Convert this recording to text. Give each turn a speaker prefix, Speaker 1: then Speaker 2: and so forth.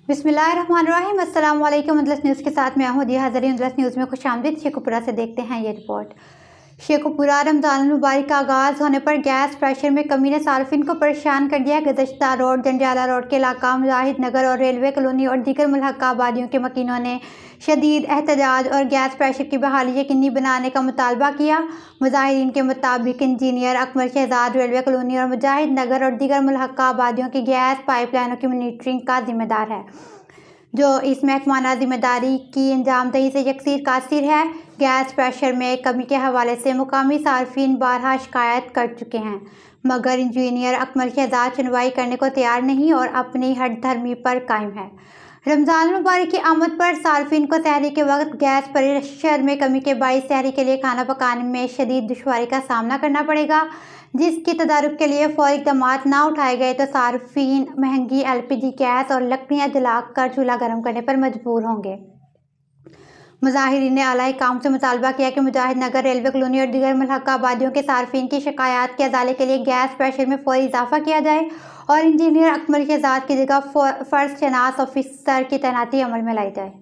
Speaker 1: बिस्मिल्लाहिर्रहमानिर्रहीम। अस्सलाम वालेकुम। मजलिस न्यूज़ के साथ मैं हूं दिया हाज़रीन। मजलिस न्यूज़ में खुशामदीद। शेखुपुरा से देखते हैं ये रिपोर्ट। शेखुपुरा रमज़ान मुबारक का आगाज़ होने पर गैस प्रेशर में कमी ने सार्फिन को परेशान कर दिया। गुज़श्ता रोड, जंडियाला रोड के इलाका, मुजाहिद नगर और रेलवे कॉलोनी और दीगर मुल्हक़ा आबादियों के मकीनों ने शदीद एहतजाज और गैस प्रेशर की बहाली यकीनी बनाने का मुतालबा किया। मुजाहिदीन के मुताबिक engineer Akmal Shahzad railway colony और मुजाहिद नगर और दीगर मुल्हक़ा आबादियों की गैस पाइपलाइनों की मॉनिटरिंग का जिम्मेदार है, जो इस महकमाना जिम्मेदारी की अंजामदही से यकसीर कासिर है। गैस प्रेशर में कमी के हवाले से मुकामी सार्फिन बारहा शिकायत कर चुके हैं, मगर इंजीनियर अकमल शहजाद सुनवाई करने को तैयार नहीं और अपनी हट धर्मी पर कायम है। रमज़ान मुबारक की आमद पर सार्फिन को सहरी के वक्त गैस प्रेशर में कमी के बाइस सहरी के लिए खाना पकाने में शदीद दुश्वारी का सामना करना पड़ेगा, जिसकी तदारुक के लिए फौरी इक़दामात ना उठाए गए तो सार्फिन महंगी LPG गैस और लकड़ियाँ जलाकर चूल्हा गर्म करने पर मजबूर होंगे। मुजाहिदीन ने आला काम से मुतालबा किया कि मुजाहिद नगर, रेलवे कॉलोनी और दीगर मुल्हक़ा आबादियों के सार्फिन की शिकायत के अजाले के लिए गैस प्रेशर में फौरी इजाफा किया जाए और इंजीनियर अकमल शहजाद की जगह फ़र्ज शनास ऑफिसर की तैनाती अमल में लाई जाए।